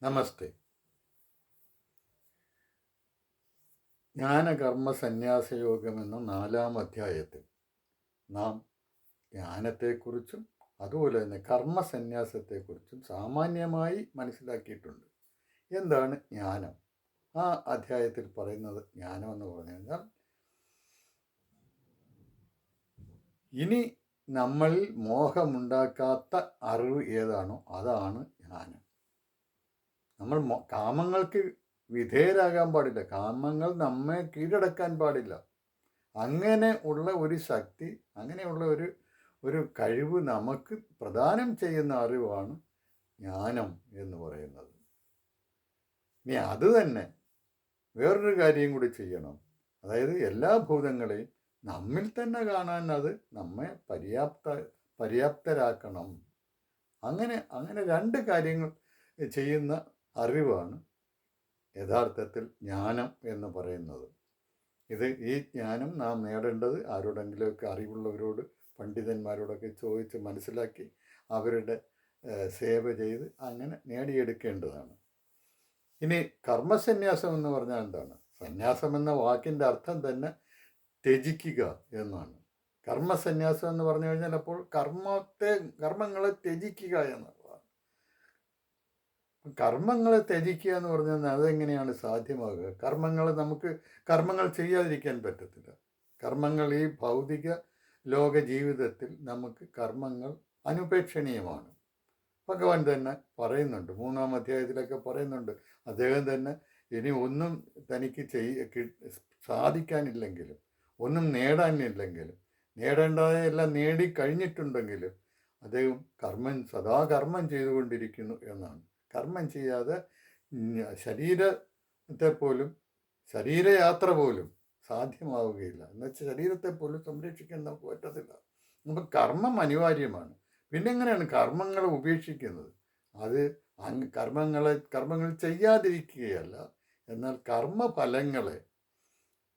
നമസ്തേ. ജ്ഞാനകർമ്മ സന്യാസയോഗം എന്ന 4-ാം അധ്യായത്തിൽ നാം ജ്ഞാനത്തെക്കുറിച്ചും അതുപോലെ തന്നെ കർമ്മസന്യാസത്തെക്കുറിച്ചും സാമാന്യമായി മനസ്സിലാക്കിയിട്ടുണ്ട്. എന്താണ് ജ്ഞാനം? ആ അധ്യായത്തിൽ പറയുന്നത് ജ്ഞാനം എന്ന് പറഞ്ഞു കഴിഞ്ഞാൽ ഇനി നമ്മളിൽ മോഹമുണ്ടാക്കാത്ത അറിവ് ഏതാണോ അതാണ് ജ്ഞാനം. നമ്മൾ കാമങ്ങൾക്ക് വിധേയരാകാൻ പാടില്ല. കാമങ്ങൾ നമ്മെ കീഴടക്കാൻ പാടില്ല. അങ്ങനെ ഉള്ള ഒരു ശക്തി, അങ്ങനെയുള്ള ഒരു കഴിവ് നമുക്ക് പ്രദാനം ചെയ്യുന്ന അറിവാണ് ജ്ഞാനം എന്ന് പറയുന്നത്. ഇനി അത് തന്നെ വേറൊരു കാര്യം കൂടി ചെയ്യണം. അതായത് എല്ലാ ഭൂതങ്ങളെയും നമ്മിൽ തന്നെ കാണാൻ അത് നമ്മെ പര്യാപ്തരാക്കണം. അങ്ങനെ രണ്ട് കാര്യങ്ങൾ ചെയ്യുന്ന അറിവാണ് യഥാർത്ഥത്തിൽ ജ്ഞാനം എന്ന് പറയുന്നത്. ഈ ജ്ഞാനം നാം നേടേണ്ടത് ആരോടെങ്കിലുമൊക്കെ അറിവുള്ളവരോട്, പണ്ഡിതന്മാരോടൊക്കെ ചോദിച്ച് മനസ്സിലാക്കി അവരുടെ സേവ ചെയ്ത് അങ്ങനെ നേടിയെടുക്കേണ്ടതാണ്. ഇനി കർമ്മസന്യാസം എന്ന് പറഞ്ഞാൽ എന്താണ്? സന്യാസം എന്ന വാക്കിൻ്റെ അർത്ഥം തന്നെ ത്യജിക്കുക എന്നാണ്. കർമ്മസന്യാസം എന്ന് പറഞ്ഞു കഴിഞ്ഞാൽ അപ്പോൾ കർമ്മങ്ങളെ ത്യജിക്കുക എന്നുള്ളതാണ്. കർമ്മങ്ങളെ ത്യജിക്കുക എന്ന് പറഞ്ഞാൽ അതെങ്ങനെയാണ് സാധ്യമാകുക? കർമ്മങ്ങൾ ചെയ്യാതിരിക്കാൻ പറ്റത്തില്ല. കർമ്മങ്ങൾ ഈ ഭൗതിക ലോക ജീവിതത്തിൽ നമുക്ക് കർമ്മങ്ങൾ അനുപേക്ഷണീയമാണ്. ഭഗവാൻ തന്നെ പറയുന്നുണ്ട്, 3-ാം അധ്യായത്തിലൊക്കെ പറയുന്നുണ്ട്. അദ്ദേഹം തന്നെ ഇനി ഒന്നും തനിക്ക് സാധിക്കാനില്ലെങ്കിലും, ഒന്നും നേടാനില്ലെങ്കിലും, നേടേണ്ടതെല്ലാം നേടിക്കഴിഞ്ഞിട്ടുണ്ടെങ്കിലും അദ്ദേഹം സദാ കർമ്മം ചെയ്തുകൊണ്ടിരിക്കുന്നു എന്നാണ്. കർമ്മം ചെയ്യാതെ ശരീരയാത്ര പോലും സാധ്യമാവുകയില്ല. എന്നുവെച്ചാൽ ശരീരത്തെ പോലും സംരക്ഷിക്കാൻ നമുക്ക് പറ്റത്തില്ല. അപ്പം കർമ്മം അനിവാര്യമാണ്. പിന്നെ എങ്ങനെയാണ് കർമ്മങ്ങളെ ഉപേക്ഷിക്കുന്നത്? അത് കർമ്മങ്ങൾ ചെയ്യാതിരിക്കുകയല്ല, എന്നാൽ കർമ്മഫലങ്ങളെ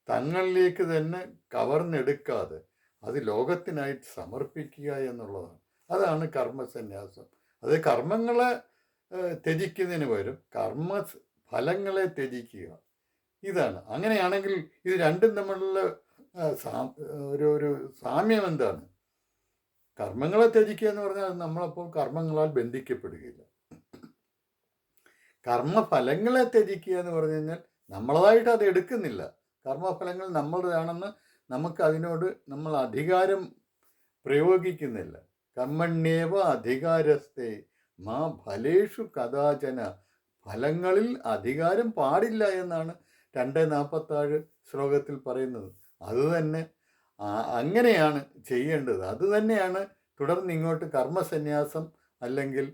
തങ്ങളിലേക്ക് തന്നെ കവർന്നെടുക്കാതെ അത് ലോകത്തിനായിട്ട് സമർപ്പിക്കുക എന്നുള്ളതാണ്. അതാണ് കർമ്മസന്യാസം. അത് കർമ്മങ്ങളെ ത്യജിക്കുന്നതിന് പകരം ഫലങ്ങളെ ത്യജിക്കുക. ഇതാണ്. അങ്ങനെയാണെങ്കിൽ ഇത് രണ്ടും തമ്മിലുള്ള ഒരു സാമ്യം എന്താണ്? കർമ്മങ്ങളെ ത്യജിക്കുക എന്ന് പറഞ്ഞാൽ നമ്മളപ്പോൾ കർമ്മങ്ങളാൽ ബന്ധിക്കപ്പെടുകയില്ല. കർമ്മഫലങ്ങളെ ത്യജിക്കുക എന്ന് പറഞ്ഞു കഴിഞ്ഞാൽ നമ്മളതായിട്ട് അത് എടുക്കുന്നില്ല. കർമ്മഫലങ്ങൾ നമ്മളുടേതാണെന്ന് നമുക്ക് അതിനോട് നമ്മൾ അധികാരം പ്രയോഗിക്കുന്നില്ല. കർമ്മണ്യേവ അധികാരസ്ഥേ മാ ഫലേഷു കഥാചന. ഫലങ്ങളിൽ അധികാരം പാടില്ല എന്നാണ് 2:47 ശ്ലോകത്തിൽ പറയുന്നത്. അതുതന്നെ അങ്ങനെയാണ് ചെയ്യേണ്ടത്. അതുതന്നെയാണ് തുടർന്ന് ഇങ്ങോട്ട് കർമ്മസന്യാസം അല്ലെങ്കിൽ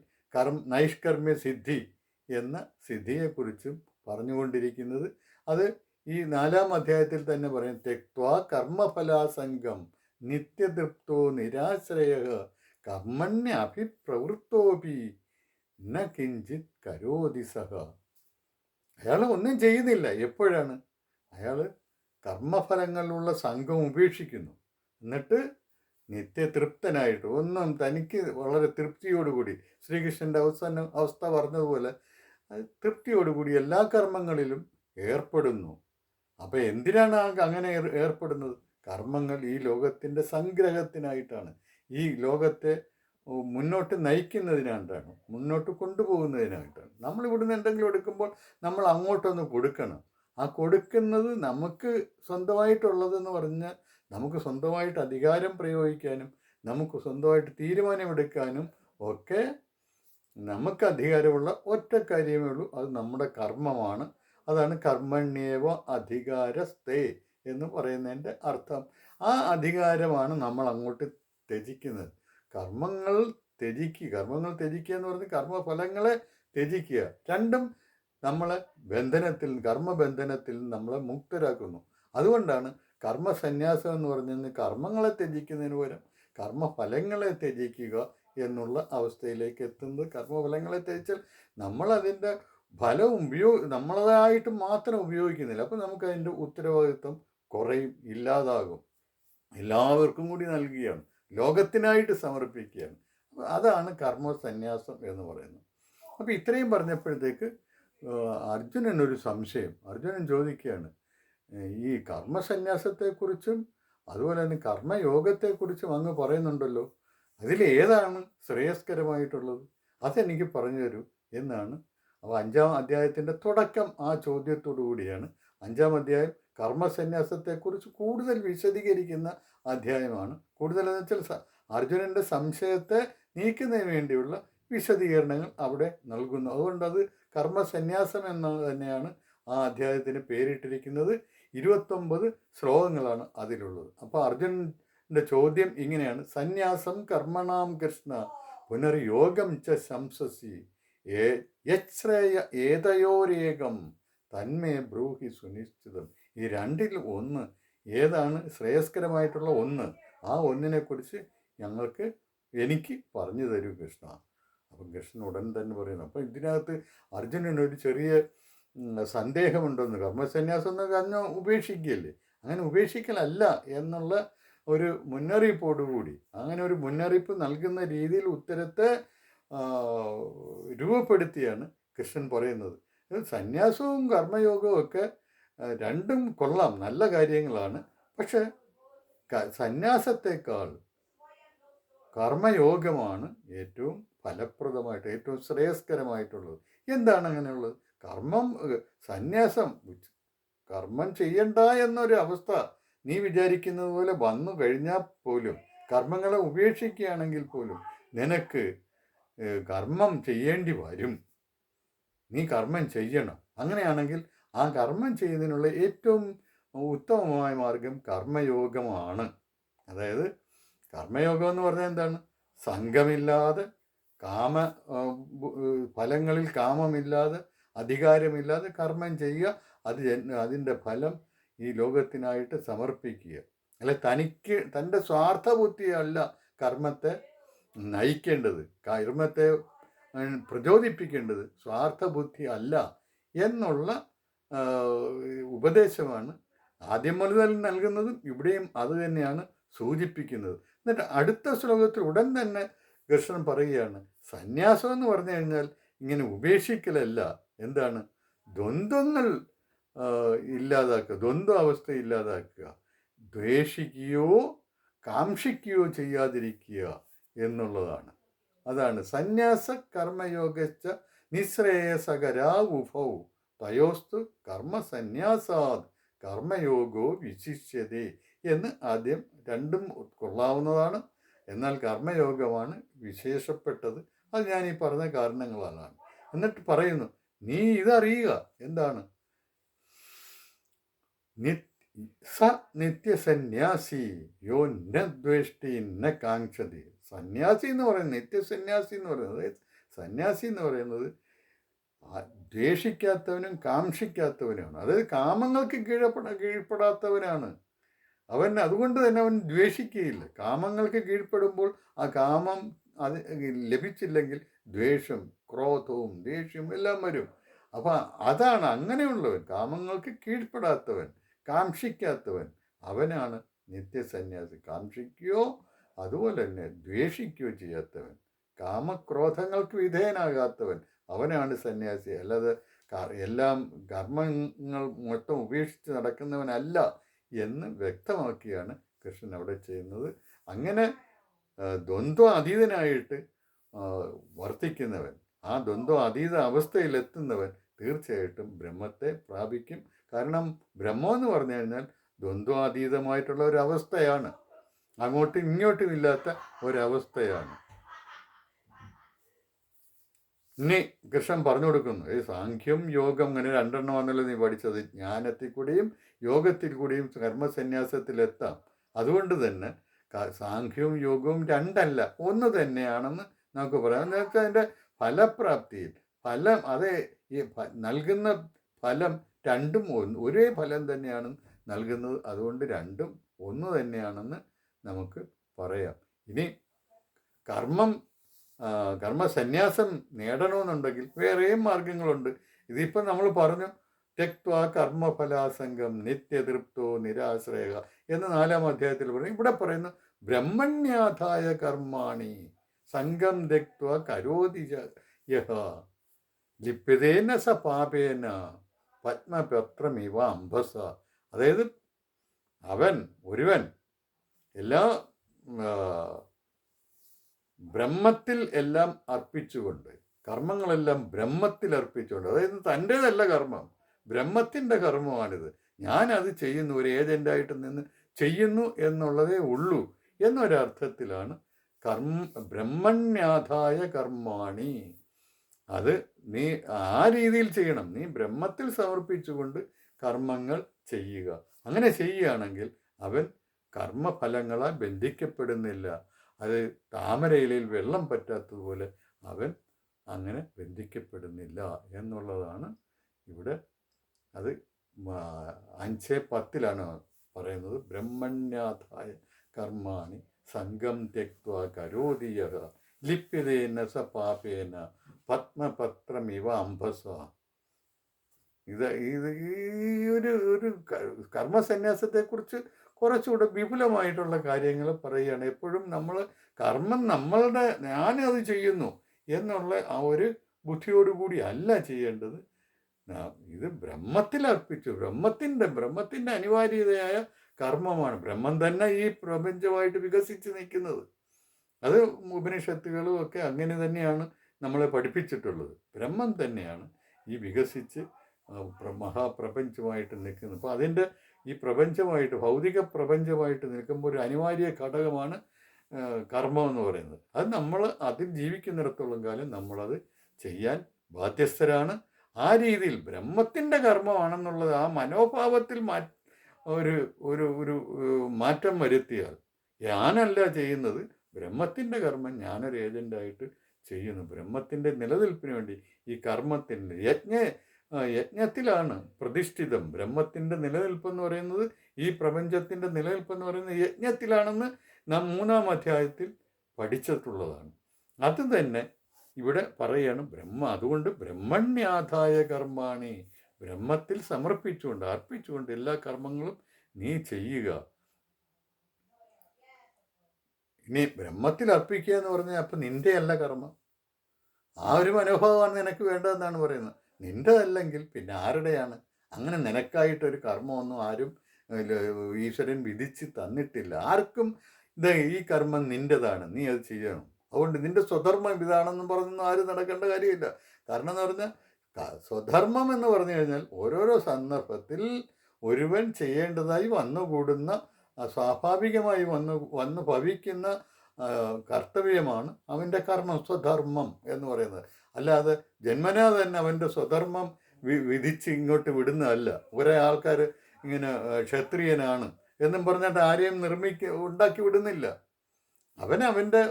നൈഷ്കർമ്മ്യ സിദ്ധി എന്ന സിദ്ധിയെക്കുറിച്ചും പറഞ്ഞുകൊണ്ടിരിക്കുന്നത്. അത് ഈ 4-ാം അധ്യായത്തിൽ തന്നെ പറയും. തെക്വാ കർമ്മഫലാസംഗം നിത്യതൃപ്തോ നിരാശ്രയ കർമ്മണ്യ അഭിപ്രവൃത്തോപി ന കിഞ്ചിത് കരോതി സഹ. അയാൾ ഒന്നും ചെയ്യുന്നില്ല. എപ്പോഴാണ്? അയാൾ കർമ്മഫലങ്ങളിലുള്ള സംഘം ഉപേക്ഷിക്കുന്നു. എന്നിട്ട് നിത്യതൃപ്തനായിട്ട് ഒന്നും തനിക്ക് വളരെ തൃപ്തിയോടുകൂടി, ശ്രീകൃഷ്ണൻ്റെ അവസ്ഥ പറഞ്ഞതുപോലെ തൃപ്തിയോടുകൂടി എല്ലാ കർമ്മങ്ങളിലും ഏർപ്പെടുന്നു. അപ്പോൾ എന്തിനാണ് അങ്ങനെ ഏർപ്പെടുന്നത്? കർമ്മങ്ങൾ ഈ ലോകത്തിൻ്റെ സംഗ്രഹത്തിനായിട്ടാണ്, ഈ ലോകത്തെ മുന്നോട്ട് നയിക്കുന്നതിനായിട്ടാണ്, മുന്നോട്ട് കൊണ്ടുപോകുന്നതിനായിട്ടാണ്. നമ്മൾ ഇവിടുന്ന് എന്തെങ്കിലും എടുക്കുമ്പോൾ നമ്മൾ അങ്ങോട്ടൊന്ന് കൊടുക്കണം. ആ കൊടുക്കുന്നത് നമുക്ക് സ്വന്തമായിട്ടുള്ളതെന്ന് പറഞ്ഞാൽ നമുക്ക് സ്വന്തമായിട്ട് അധികാരം പ്രയോഗിക്കാനും നമുക്ക് സ്വന്തമായിട്ട് തീരുമാനമെടുക്കാനും ഒക്കെ നമുക്ക് അധികാരമുള്ള ഒറ്റ കാര്യമേ ഉള്ളൂ. അത് നമ്മുടെ കർമ്മമാണ്. അതാണ് കർമ്മണ്യേവ അധികാരസ്ഥേ എന്ന് പറയുന്നതിൻ്റെ അർത്ഥം. ആ അധികാരമാണ് നമ്മൾ അങ്ങോട്ട് ത്യജിക്കുന്നത്. കർമ്മങ്ങൾ ത്യജിക്കുക എന്ന് പറഞ്ഞ് കർമ്മഫലങ്ങളെ ത്യജിക്കുക. രണ്ടും നമ്മളെ കർമ്മബന്ധനത്തിൽ നമ്മളെ മുക്തരാക്കുന്നു. അതുകൊണ്ടാണ് കർമ്മസന്യാസം എന്ന് പറഞ്ഞാൽ കർമ്മങ്ങളെ ത്യജിക്കുന്നതിന് പകരം കർമ്മഫലങ്ങളെ ത്യജിക്കുക എന്നുള്ള അവസ്ഥയിലേക്ക് എത്തുന്നത്. കർമ്മഫലങ്ങളെ ത്യജിച്ചാൽ നമ്മളതിൻ്റെ ഫലം നമ്മളതായിട്ട് മാത്രം ഉപയോഗിക്കുന്നില്ല. അപ്പോൾ നമുക്കതിൻ്റെ ഉത്തരവാദിത്വം കുറയും, ഇല്ലാതാകും. എല്ലാവർക്കും കൂടി നൽകുകയാണ്, ലോകത്തിനായിട്ട് സമർപ്പിക്കുകയാണ്. അതാണ് കർമ്മസന്യാസം എന്ന് പറയുന്നത്. അപ്പോൾ ഇത്രയും പറഞ്ഞപ്പോഴത്തേക്ക് അർജുനനൊരു സംശയം. അർജുനൻ ചോദിക്കുകയാണ്, ഈ കർമ്മസന്യാസത്തെക്കുറിച്ചും അതുപോലെ തന്നെ കർമ്മയോഗത്തെക്കുറിച്ചും അങ്ങ് പറയുന്നുണ്ടല്ലോ, അതിലേതാണ് ശ്രേയസ്കരമായിട്ടുള്ളത്? അതെനിക്ക് പറഞ്ഞു തരൂ എന്നാണ്. അപ്പോൾ 5-ാം അധ്യായത്തിൻ്റെ തുടക്കം ആ ചോദ്യത്തോടു കൂടിയാണ്. 5-ാം അധ്യായം കർമ്മസന്യാസത്തെക്കുറിച്ച് കൂടുതൽ വിശദീകരിക്കുന്ന അധ്യായമാണ്. കൂടുതലെന്ന് വെച്ചാൽ അർജുനൻ്റെ സംശയത്തെ നീക്കുന്നതിന് വേണ്ടിയുള്ള വിശദീകരണങ്ങൾ അവിടെ നൽകുന്നു. അതുകൊണ്ട് അത് കർമ്മസന്യാസം എന്ന് തന്നെയാണ് ആ അധ്യായത്തിന് പേരിട്ടിരിക്കുന്നത്. 29 ശ്ലോകങ്ങളാണ് അതിലുള്ളത്. അപ്പോൾ അർജുനൻ്റെ ചോദ്യം ഇങ്ങനെയാണ്: സന്യാസം കർമ്മണാം കൃഷ്ണ പുനർയോഗം ച ശംസസി യശ്രേയ ഏതയോരേകം തന്മേ ബ്രൂഹി സുനിശ്ചിതം. ഈ രണ്ടിൽ ഒന്ന് ഏതാണ് ശ്രേയസ്കരമായിട്ടുള്ള ഒന്ന്? ആ ഒന്നിനെക്കുറിച്ച് എനിക്ക് പറഞ്ഞു തരൂ കൃഷ്ണ. അപ്പം കൃഷ്ണൻ ഉടൻ തന്നെ പറയുന്നു. അപ്പം ഇതിനകത്ത് അർജുനനൊരു ചെറിയ സന്ദേഹമുണ്ടെന്ന്. കർമ്മസന്യാസം എന്നൊക്കെ അന്ന് ഉപേക്ഷിക്കുകയല്ലേ, അങ്ങനെ ഉപേക്ഷിക്കലല്ല എന്നുള്ള ഒരു മുന്നറിയിപ്പോടുകൂടി, അങ്ങനെ ഒരു മുന്നറിയിപ്പ് നൽകുന്ന രീതിയിൽ ഉത്തരത്തെ രൂപപ്പെടുത്തിയാണ് കൃഷ്ണൻ പറയുന്നത്. സന്യാസവും കർമ്മയോഗവും ഒക്കെ രണ്ടും കൊള്ളാം, നല്ല കാര്യങ്ങളാണ്. പക്ഷെ സന്യാസത്തെക്കാൾ കർമ്മയോഗമാണ് ഏറ്റവും ഫലപ്രദമായിട്ട്, ഏറ്റവും ശ്രേയസ്കരമായിട്ടുള്ളത്. എന്താണ് അങ്ങനെയുള്ളത്? സന്യാസം, കർമ്മം ചെയ്യണ്ട എന്നൊരു അവസ്ഥ നീ വിചാരിക്കുന്നത് പോലെ വന്നു കഴിഞ്ഞാൽ പോലും, കർമ്മങ്ങളെ ഉപേക്ഷിക്കുകയാണെങ്കിൽ പോലും നിനക്ക് കർമ്മം ചെയ്യേണ്ടി വരും. നീ കർമ്മം ചെയ്യണം. അങ്ങനെയാണെങ്കിൽ ആ കർമ്മം ചെയ്യുന്നതിനുള്ള ഏറ്റവും ഉത്തമമായ മാർഗം കർമ്മയോഗമാണ്. അതായത് കർമ്മയോഗം എന്ന് പറഞ്ഞാൽ എന്താണ്? സംഘമില്ലാതെ, ഫലങ്ങളിൽ കാമമില്ലാതെ, അധികാരമില്ലാതെ കർമ്മം ചെയ്യുക. അതിൻ്റെ ഫലം ഈ ലോകത്തിനായിട്ട് സമർപ്പിക്കുക. അല്ലെ, തൻ്റെ സ്വാർത്ഥ ബുദ്ധിയല്ല കർമ്മത്തെ നയിക്കേണ്ടത്, കർമ്മത്തെ പ്രചോദിപ്പിക്കേണ്ടത് സ്വാർത്ഥ ബുദ്ധി അല്ല എന്നുള്ള ഉപദേശമാണ് ആദ്യം മുതൽ നൽകുന്നതും ഇവിടെയും അത് തന്നെയാണ് സൂചിപ്പിക്കുന്നത്. എന്നിട്ട് അടുത്ത ശ്ലോകത്തിൽ ഉടൻ തന്നെ കൃഷ്ണൻ പറയുകയാണ്, സന്യാസം എന്ന് പറഞ്ഞു കഴിഞ്ഞാൽ ഇങ്ങനെ ഉപേക്ഷിക്കലല്ല. എന്താണ്? ദ്വന്ദ്വങ്ങൾ ഇല്ലാതാക്കുക, ദ്വന്ദ്വ അവസ്ഥ ഇല്ലാതാക്കുക, ദ്വേഷിക്കുകയോ കാക്ഷിക്കുകയോ ചെയ്യാതിരിക്കുക എന്നുള്ളതാണ്. അതാണ് സന്യാസ കർമ്മയോഗച്ച നിശ്രേയസകരാ ഉഭൗ തയോസ്തു കർമ്മസന്യാസാത് കർമ്മയോഗോ വിശിഷ്യതേ എന്ന് ആദ്യം രണ്ടും കൊള്ളാവുന്നതാണ്. എന്നാൽ കർമ്മയോഗമാണ് വിശേഷപ്പെട്ടത്. അത് ഞാൻ ഈ പറഞ്ഞ കാരണങ്ങളാണ്. എന്നിട്ട് പറയുന്നു, നീ ഇതറിയുക. എന്താണ്? നിത്യസന്യാസി യോ ന ദ്വേഷ്ടി ന കാംക്ഷതി. സന്യാസി എന്ന് പറയുന്നത്, നിത്യസന്യാസി എന്ന് പറയുന്നത്, സന്യാസി എന്ന് പറയുന്നത് ദ്വേഷിക്കാത്തവനും കാംക്ഷിക്കാത്തവനുമാണ്. അതായത് കാമങ്ങൾക്ക് കീഴ്പ്പെടാത്തവനാണ് അവൻ. അതുകൊണ്ട് തന്നെ അവൻ ദ്വേഷിക്കുകയില്ല. കാമങ്ങൾക്ക് കീഴ്പ്പെടുമ്പോൾ ആ കാമം അത് ലഭിച്ചില്ലെങ്കിൽ ദ്വേഷം, ക്രോധവും ദേഷ്യവും എല്ലാം വരും. അപ്പം അതാണ് അങ്ങനെയുള്ളവൻ, കാമങ്ങൾക്ക് കീഴ്പ്പെടാത്തവൻ, കാക്ഷിക്കാത്തവൻ, അവനാണ് നിത്യസന്യാസി. കാക്ഷിക്കുകയോ അതുപോലെ തന്നെ ദ്വേഷിക്കുകയോ ചെയ്യാത്തവൻ, കാമക്രോധങ്ങൾക്ക് വിധേയനാകാത്തവൻ, അവനാണ് സന്യാസി. അല്ലാതെ എല്ലാം കർമ്മങ്ങൾ മൊത്തം ഉപേക്ഷിച്ച് നടക്കുന്നവനല്ല എന്ന് വ്യക്തമാക്കിയാണ് കൃഷ്ണൻ അവിടെ ചെയ്യുന്നത്. അങ്ങനെ ദ്വന്ദ്വ അതീതനായിട്ട് വർത്തിക്കുന്നവൻ, ആ ദ്വന്ദ്വ അതീത അവസ്ഥയിലെത്തുന്നവൻ തീർച്ചയായിട്ടും ബ്രഹ്മത്തെ പ്രാപിക്കും. കാരണം ബ്രഹ്മം എന്ന് പറഞ്ഞു കഴിഞ്ഞാൽ ദ്വന്ദ്വാതീതമായിട്ടുള്ള ഒരവസ്ഥയാണ്, അങ്ങോട്ടും ഇങ്ങോട്ടും ഇല്ലാത്ത ഒരവസ്ഥയാണ്. ഇനി കൃഷ്ണൻ പറഞ്ഞു കൊടുക്കുന്നു, സാഖ്യം യോഗം അങ്ങനെ രണ്ടെണ്ണമാണല്ലോ നീ പഠിച്ചത്. ജ്ഞാനത്തിൽ കൂടിയും യോഗത്തിൽ കൂടിയും കർമ്മസന്യാസത്തിലെത്താം. അതുകൊണ്ട് തന്നെ സാഖ്യവും യോഗവും രണ്ടല്ല, ഒന്ന് തന്നെയാണെന്ന് നമുക്ക് പറയാം. എന്ന് വെച്ചാൽ അതിൻ്റെ ഫലപ്രാപ്തിയിൽ അതേ ഈ നൽകുന്ന ഫലം രണ്ടും ഒരേ ഫലം തന്നെയാണ് നൽകുന്നത്. അതുകൊണ്ട് രണ്ടും ഒന്ന് തന്നെയാണെന്ന് നമുക്ക് പറയാം. ഇനി കർമ്മസന്യാസം നേടണമെന്നുണ്ടെങ്കിൽ വേറെയും മാർഗങ്ങളുണ്ട്. ഇതിപ്പോൾ നമ്മൾ പറഞ്ഞു, തെക്വാ കർമ്മഫലാസംഗം നിത്യതൃപ്തോ നിരാശ്രയ എന്ന് 4-ാം അധ്യായത്തിൽ പറയും. ഇവിടെ പറയുന്നു ബ്രഹ്മണ്യാധായ കർമാണി സംഘം തെക്വാ കരോതി യഹ ലിപ്യതേന സ പാപേന പത്മപത്രമിവ അംബസ. അതായത് ഒരുവൻ എല്ലാ ബ്രഹ്മത്തിൽ എല്ലാം അർപ്പിച്ചുകൊണ്ട്, കർമ്മങ്ങളെല്ലാം ബ്രഹ്മത്തിൽ അർപ്പിച്ചുകൊണ്ട്, അതായത് തൻ്റേതല്ല കർമ്മം, ബ്രഹ്മത്തിൻ്റെ കർമ്മമാണിത്, ഞാനത് ചെയ്യുന്നു, ഒരു ഏജൻ്റായിട്ട് നിന്ന് ചെയ്യുന്നു എന്നുള്ളതേ ഉള്ളൂ എന്നൊരർത്ഥത്തിലാണ് ബ്രഹ്മണ്യാധായ കർമാണി. അത് നീ ആ രീതിയിൽ ചെയ്യണം. നീ ബ്രഹ്മത്തിൽ സമർപ്പിച്ചുകൊണ്ട് കർമ്മങ്ങൾ ചെയ്യുക. അങ്ങനെ ചെയ്യുകയാണെങ്കിൽ അവൻ കർമ്മഫലങ്ങളാൽ ബന്ധിക്കപ്പെടുന്നില്ല. അത് താമരയിലയിൽ വെള്ളം പറ്റാത്തതുപോലെ അവൻ അങ്ങനെ ബന്ധിക്കപ്പെടുന്നില്ല എന്നുള്ളതാണ് ഇവിടെ. അത് 5:10 പറയുന്നത്. ബ്രഹ്മണ്യാധായ കർമാണി സംഘം ത്യക്ത്വാ കരോതി യഃ ലിപ്യതേന സ പാപേന പത്മപത്രമിവ അംബസ. ഇത് ഇത് ഈ ഒരു കർമ്മസന്യാസത്തെക്കുറിച്ച് കുറച്ചുകൂടെ വിപുലമായിട്ടുള്ള കാര്യങ്ങൾ പറയുകയാണ്. എപ്പോഴും നമ്മൾ കർമ്മം ഞാനത് ചെയ്യുന്നു എന്നുള്ള ആ ഒരു ബുദ്ധിയോടുകൂടി അല്ല ചെയ്യേണ്ടത്. ഇത് ബ്രഹ്മത്തിൽ അർപ്പിച്ചു, ബ്രഹ്മത്തിൻ്റെ അനിവാര്യതയായ കർമ്മമാണ്. ബ്രഹ്മം തന്നെ ഈ പ്രപഞ്ചമായിട്ട് വികസിച്ച് നിൽക്കുന്നത്. അത് ഉപനിഷത്തുകളും ഒക്കെ അങ്ങനെ തന്നെയാണ് നമ്മളെ പഠിപ്പിച്ചിട്ടുള്ളത്. ബ്രഹ്മം തന്നെയാണ് ഈ വികസിച്ച് മഹാപ്രപഞ്ചമായിട്ട് നിൽക്കുന്നത്. അപ്പോൾ അതിൻ്റെ ഈ പ്രപഞ്ചമായിട്ട്, ഭൗതിക പ്രപഞ്ചമായിട്ട് നിൽക്കുമ്പോൾ ഒരു അനിവാര്യ ഘടകമാണ് കർമ്മം എന്ന് പറയുന്നത്. അത് നമ്മൾ അതിൽ ജീവിക്കുന്നിടത്തോളം കാലം നമ്മളത് ചെയ്യാൻ ബാധ്യസ്ഥരാണ്. ആ രീതിയിൽ ബ്രഹ്മത്തിൻ്റെ കർമ്മമാണെന്നുള്ളത് ആ മനോഭാവത്തിൽ ഒരു ഒരു ഒരു മാറ്റം വരുത്തിയാൽ, ഞാനല്ല ചെയ്യുന്നത്, ബ്രഹ്മത്തിൻ്റെ കർമ്മം ഞാനൊരു ഏജൻ്റായിട്ട് ചെയ്യുന്നു. ബ്രഹ്മത്തിൻ്റെ നിലനിൽപ്പിന് വേണ്ടി ഈ കർമ്മത്തിൻ്റെ യജ്ഞത്തിലാണ് പ്രതിഷ്ഠിതം. ബ്രഹ്മത്തിൻ്റെ നിലനിൽപ്പെന്ന് പറയുന്നത്, ഈ പ്രപഞ്ചത്തിൻ്റെ നിലനിൽപ്പെന്ന് പറയുന്നത് യജ്ഞത്തിലാണെന്ന് നാം 3-ാം അധ്യായത്തിൽ പഠിച്ചിട്ടുള്ളതാണ്. അത് തന്നെ ഇവിടെ പറയാണ് അതുകൊണ്ട് ബ്രഹ്മണ്യാധായ കർമാണി, ബ്രഹ്മത്തിൽ സമർപ്പിച്ചുകൊണ്ട്, അർപ്പിച്ചുകൊണ്ട് എല്ലാ കർമ്മങ്ങളും നീ ചെയ്യുക. ഇനി ബ്രഹ്മത്തിൽ അർപ്പിക്കുക എന്ന് പറഞ്ഞാൽ അപ്പം നിൻ്റെ അല്ല കർമ്മം. ആ ഒരു മനോഭാവമാണ് നിനക്ക് വേണ്ടതെന്നാണ് പറയുന്നത്. നിൻ്റെതല്ലെങ്കിൽ പിന്നെ ആരുടെയാണ്? അങ്ങനെ നിനക്കായിട്ടൊരു കർമ്മമൊന്നും ആരും ഈശ്വരൻ വിധിച്ച് തന്നിട്ടില്ല. ആർക്കും ഈ കർമ്മം നിൻ്റെതാണ്, നീ അത് ചെയ്യണം, അതുകൊണ്ട് നിൻ്റെ സ്വധർമ്മം ഇതാണെന്നും പറഞ്ഞൊന്നും ആരും നടക്കേണ്ട കാര്യമില്ല. കാരണം എന്ന് പറഞ്ഞാൽ സ്വധർമ്മം എന്ന് പറഞ്ഞു കഴിഞ്ഞാൽ ഓരോരോ സന്ദർഭത്തിൽ ഒരുവൻ ചെയ്യേണ്ടതായി വന്നുകൂടുന്ന, സ്വാഭാവികമായി വന്ന് ഭവിക്കുന്ന കർത്തവ്യമാണ് അവൻ്റെ കർമ്മം, സ്വധർമ്മം എന്ന് പറയുന്നത്. അല്ലാതെ ജന്മനാ തന്നെ അവൻ്റെ സ്വധർമ്മം വിധിച്ച് ഇങ്ങോട്ട് വിടുന്നതല്ല. കുറേ ആൾക്കാർ ഇങ്ങനെ ക്ഷത്രിയനാണ് എന്നും പറഞ്ഞിട്ട് ആരെയും ഉണ്ടാക്കി വിടുന്നില്ല. അവൻ്റെ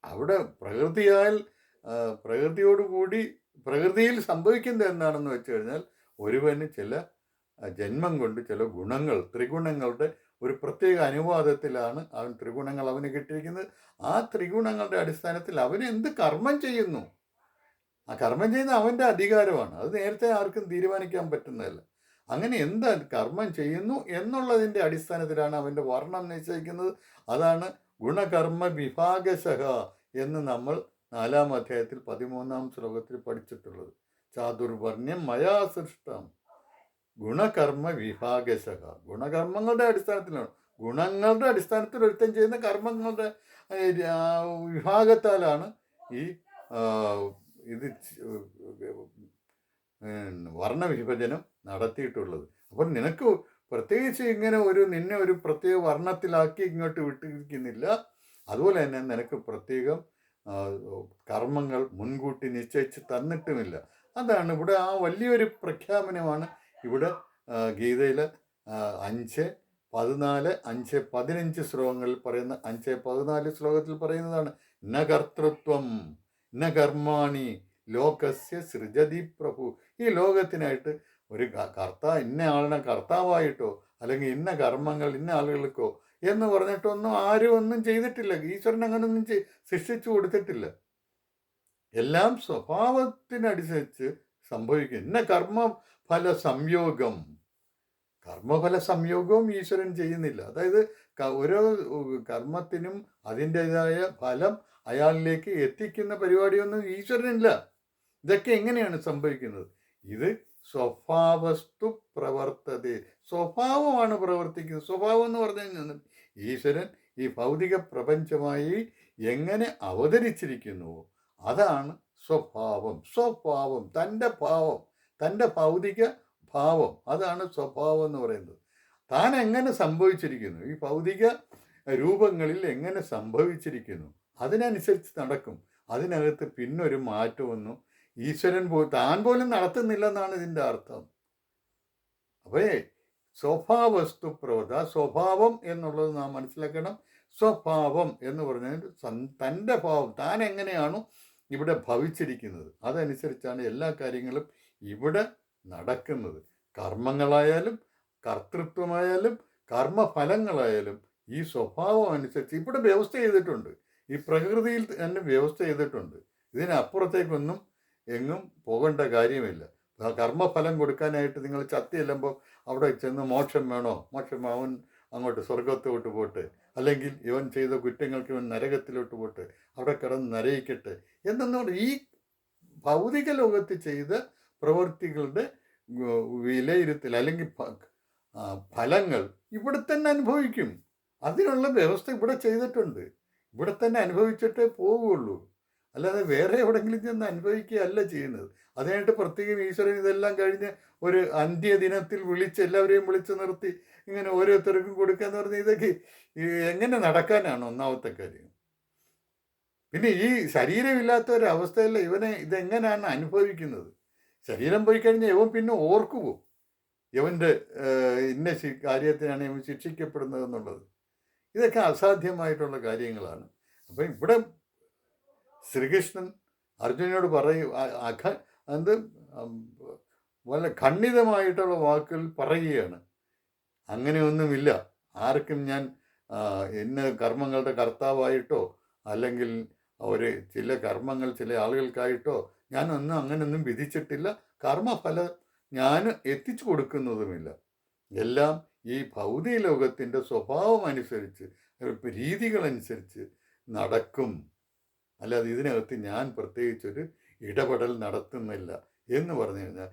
അവിടെ പ്രകൃതിയോടുകൂടി പ്രകൃതിയിൽ സംഭവിക്കുന്നത് എന്താണെന്ന് വെച്ച് കഴിഞ്ഞാൽ, ഒരുവന് ചില ജന്മം കൊണ്ട് ചില ത്രിഗുണങ്ങളുടെ ഒരു പ്രത്യേക അനുവാദത്തിലാണ് ത്രിഗുണങ്ങൾ അവന് കിട്ടിയിരിക്കുന്നത്. ആ ത്രിഗുണങ്ങളുടെ അടിസ്ഥാനത്തിൽ അവന് എന്ത് കർമ്മം ചെയ്യുന്നു, ആ കർമ്മം ചെയ്യുന്ന അവൻ്റെ അധികാരമാണ്. അത് നേരത്തെ ആർക്കും തീരുമാനിക്കാൻ പറ്റുന്നതല്ല. അങ്ങനെ എന്ത് കർമ്മം ചെയ്യുന്നു എന്നുള്ളതിൻ്റെ അടിസ്ഥാനത്തിലാണ് അവൻ്റെ വർണ്ണം നിശ്ചയിക്കുന്നത്. അതാണ് ഗുണകർമ്മ വിഭാഗശഃ എന്ന് നമ്മൾ 4-ാം അധ്യായത്തിൽ 13-ാം ശ്ലോകത്തിൽ പഠിച്ചിട്ടുള്ളത്. ചാതുർവർണ്ണ്യം മയാ സൃഷ്ടം ഗുണകർമ്മ വിഭാഗശഃ. ഗുണകർമ്മങ്ങളുടെ അടിസ്ഥാനത്തിലാണ്, ഗുണങ്ങളുടെ അടിസ്ഥാനത്തിൽ ഒരുത്തൻ ചെയ്യുന്ന കർമ്മങ്ങളുടെ വിഭാഗത്താലാണ് ഈ ഇത് വർണ്ണവിഭജനം നടത്തിയിട്ടുള്ളത്. അപ്പം നിനക്ക് പ്രത്യേകിച്ച് ഇങ്ങനെ നിന്നെ ഒരു പ്രത്യേക വർണ്ണത്തിലാക്കി ഇങ്ങോട്ട് വിട്ടിരിക്കുന്നില്ല. അതുപോലെ തന്നെ നിനക്ക് പ്രത്യേകം കർമ്മങ്ങൾ മുൻകൂട്ടി നിശ്ചയിച്ച് തന്നിട്ടുമില്ല. അതാണ് ഇവിടെ ആ വലിയൊരു പ്രഖ്യാപനമാണ് ഇവിടെ ഗീതയിൽ 5:14, 5:15 ശ്ലോകങ്ങളിൽ പറയുന്ന 5:14 ശ്ലോകത്തിൽ പറയുന്നതാണ്. ന കർത്തൃത്വം ന കർമാണി ലോകസ്യ സൃജതി പ്രഭു. ഈ ലോകത്തിനായിട്ട് ഒരു ഇന്ന ആളിനെ കർത്താവായിട്ടോ അല്ലെങ്കിൽ ഇന്ന കർമ്മങ്ങൾ ഇന്ന ആളുകൾക്കോ എന്ന് പറഞ്ഞിട്ടൊന്നും ആരും ഒന്നും ചെയ്തിട്ടില്ല. ഈശ്വരൻ അങ്ങനൊന്നും സൃഷ്ടിച്ചു കൊടുത്തിട്ടില്ല. എല്ലാം സ്വഭാവത്തിനനുസരിച്ച് സംഭവിക്കും. ഇന്ന കർമ്മഫല സംയോഗവും ഈശ്വരൻ ചെയ്യുന്നില്ല. അതായത് ഓരോ കർമ്മത്തിനും അതിൻ്റെതായ ഫലം അയാളിലേക്ക് എത്തിക്കുന്ന പരിപാടിയൊന്നും ഈശ്വരനില്ല. ഇതൊക്കെ എങ്ങനെയാണ് സംഭവിക്കുന്നത്? ഇത് സ്വഭാവസ്തു പ്രവർത്തതേ. സ്വഭാവമാണ് പ്രവർത്തിക്കുന്നത്. സ്വഭാവം എന്ന് പറഞ്ഞു കഴിഞ്ഞാൽ ഈശ്വരൻ ഈ ഭൗതിക പ്രപഞ്ചമായി എങ്ങനെ അവതരിച്ചിരിക്കുന്നുവോ അതാണ് സ്വഭാവം. സ്വഭാവം, തൻ്റെ ഭാവം, തൻ്റെ ഭൗതിക ഭാവം, അതാണ് സ്വഭാവം എന്ന് പറയുന്നത്. താൻ എങ്ങനെ സംഭവിച്ചിരിക്കുന്നു, ഈ ഭൗതിക രൂപങ്ങളിൽ എങ്ങനെ സംഭവിച്ചിരിക്കുന്നു, അതിനനുസരിച്ച് നടക്കും. അതിനകത്ത് പിന്നൊരു മാറ്റമൊന്നും ഈശ്വരൻ താൻ പോലും നടത്തുന്നില്ലെന്നാണ് ഇതിൻ്റെ അർത്ഥം. അപ്പേ സ്വഭാവസ്തു പ്രവൃത്തി, ആ സ്വഭാവം എന്നുള്ളത് നാം മനസ്സിലാക്കണം. സ്വഭാവം എന്ന് പറഞ്ഞാൽ തൻ്റെ ഭാവം, താൻ എങ്ങനെയാണോ ഇവിടെ ഭവിച്ചിരിക്കുന്നത് അതനുസരിച്ചാണ് എല്ലാ കാര്യങ്ങളും ഇവിടെ നടക്കുന്നത്. കർമ്മങ്ങളായാലും കർത്തൃത്വമായാലും കർമ്മഫലങ്ങളായാലും ഈ സ്വഭാവം അനുസരിച്ച് ഇവിടെ വ്യവസ്ഥ ചെയ്തിട്ടുണ്ട്. ഈ പ്രകൃതിയിൽ തന്നെ വ്യവസ്ഥ ചെയ്തിട്ടുണ്ട്. ഇതിനപ്പുറത്തേക്കൊന്നും എങ്ങും പോകേണ്ട കാര്യമില്ല. കർമ്മഫലം കൊടുക്കാനായിട്ട് നിങ്ങൾ ചത്തി ചെല്ലുമ്പോൾ അവിടെ ചെന്ന് മോക്ഷം വേണോ, മോക്ഷം അവൻ അങ്ങോട്ട് സ്വർഗത്തോട്ട് പോട്ടെ, അല്ലെങ്കിൽ ഇവൻ ചെയ്ത കുറ്റങ്ങൾക്ക് ഇവൻ നരകത്തിലോട്ട് പോട്ടെ, അവിടെ കിടന്ന് നരയിക്കട്ടെ എന്നൊന്നും ഈ ഭൗതിക ലോകത്ത് ചെയ്ത പ്രവൃത്തികളുടെ വിലയിരുത്തൽ അല്ലെങ്കിൽ ഫലങ്ങൾ ഇവിടെ തന്നെ അനുഭവിക്കും. അതിനുള്ള വ്യവസ്ഥ ഇവിടെ ചെയ്തിട്ടുണ്ട്. ഇവിടെ തന്നെ അനുഭവിച്ചിട്ടേ പോവുകയുള്ളൂ. അല്ലാതെ വേറെ എവിടെയെങ്കിലും ചെന്ന് അനുഭവിക്കുകയല്ല ചെയ്യുന്നത്. അതിനായിട്ട് പ്രത്യേകം ഈശ്വരൻ ഇതെല്ലാം കഴിഞ്ഞ് ഒരു അന്ത്യദിനത്തിൽ എല്ലാവരെയും വിളിച്ച് നിർത്തി ഇങ്ങനെ ഓരോരുത്തർക്കും കൊടുക്കുക എന്ന് പറഞ്ഞാൽ ഇതൊക്കെ എങ്ങനെ നടക്കാനാണ് ഒന്നാമത്തെ കാര്യം. പിന്നെ ഈ ശരീരമില്ലാത്ത ഒരവസ്ഥയിൽ ഇവനെ ഇതെങ്ങനെയാണ് അനുഭവിക്കുന്നത്? ശരീരം പോയി കഴിഞ്ഞാൽ ഇവൻ പിന്നെ ഓർക്കുമോ ഇവൻ്റെ ഇന്ന കാര്യത്തിനാണ് ഇവൻ ശിക്ഷിക്കപ്പെടുന്നത് എന്നുള്ളത്? ഇതൊക്കെ അസാധ്യമായിട്ടുള്ള കാര്യങ്ങളാണ്. അപ്പം ഇവിടെ ശ്രീകൃഷ്ണൻ അർജുനനോട് അത് വളരെ ഖണ്ഡിതമായിട്ടുള്ള വാക്കുകൾ പറയുകയാണ്. അങ്ങനെയൊന്നുമില്ല, ആർക്കും ഞാൻ ഇന്ന കർമ്മങ്ങളുടെ കർത്താവായിട്ടോ അല്ലെങ്കിൽ ചില കർമ്മങ്ങൾ ചില ആളുകൾക്കായിട്ടോ ഞാനൊന്നും അങ്ങനെയൊന്നും വിധിച്ചിട്ടില്ല. കർമ്മഫലം ഞാൻ എത്തിച്ചു കൊടുക്കുന്നതുമില്ല. എല്ലാം ഈ ഭൗതിക ലോകത്തിൻ്റെ സ്വഭാവം അനുസരിച്ച് രീതികളനുസരിച്ച് നടക്കും. അല്ലാതെ ഇതിനകത്ത് ഞാൻ പ്രത്യേകിച്ചൊരു ഇടപെടൽ നടത്തുന്നില്ല എന്ന് പറഞ്ഞു കഴിഞ്ഞാൽ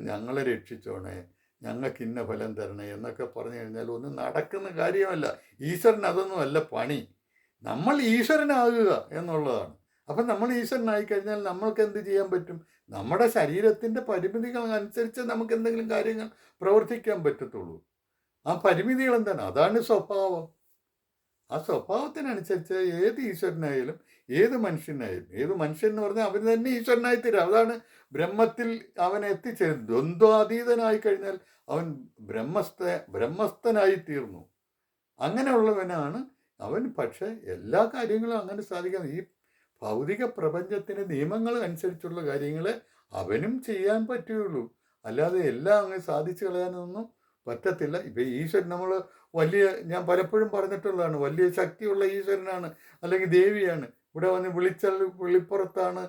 ഞങ്ങളെ രക്ഷിച്ചോണേ, ഞങ്ങൾക്ക് ഇന്ന ഫലം തരണേ എന്നൊക്കെ പറഞ്ഞു കഴിഞ്ഞാൽ ഒന്നും നടക്കുന്ന കാര്യമല്ല. ഈശ്വരൻ അതൊന്നും അല്ല പണി. നമ്മൾ ഈശ്വരനാകുക എന്നുള്ളതാണ്. അപ്പം നമ്മൾ ഈശ്വരനായി കഴിഞ്ഞാൽ നമ്മൾക്ക് എന്ത് ചെയ്യാൻ പറ്റും? നമ്മുടെ ശരീരത്തിൻ്റെ പരിമിതികൾ അനുസരിച്ച് നമുക്ക് എന്തെങ്കിലും കാര്യങ്ങൾ പ്രവർത്തിക്കാൻ പറ്റത്തുള്ളൂ. ആ പരിമിതികൾ എന്താണ്? അതാണ് സ്വഭാവം. ആ സ്വഭാവത്തിനനുസരിച്ച് ഏത് ഈശ്വരനായാലും ഏത് മനുഷ്യൻ എന്ന് പറഞ്ഞാൽ അവന് തന്നെ ഈശ്വരനായി തീരും. അതാണ് ബ്രഹ്മത്തിൽ അവൻ എത്തിച്ചേരും. ദ്വന്ദ്വാതീതനായി കഴിഞ്ഞാൽ അവൻ ബ്രഹ്മസ്ഥനായി തീർന്നു. അങ്ങനെയുള്ളവനാണ് അവൻ. പക്ഷേ എല്ലാ കാര്യങ്ങളും അങ്ങനെ സാധിക്കാൻ ഈ ഭൗതിക പ്രപഞ്ചത്തിൻ്റെ നിയമങ്ങൾ അനുസരിച്ചുള്ള കാര്യങ്ങളെ അവനും ചെയ്യാൻ പറ്റുകയുള്ളൂ. അല്ലാതെ എല്ലാം അങ്ങ് സാധിച്ചു കളയാനൊന്നും പറ്റത്തില്ല. ഇപ്പം ഈശ്വരൻ നമ്മൾ ഞാൻ പലപ്പോഴും പറഞ്ഞിട്ടുള്ളതാണ്, വലിയ ശക്തിയുള്ള ഈശ്വരനാണ് അല്ലെങ്കിൽ ദേവിയാണ്. ഇവിടെ വന്ന് വിളിച്ചാൽ വിളിപ്പുറത്താണ്,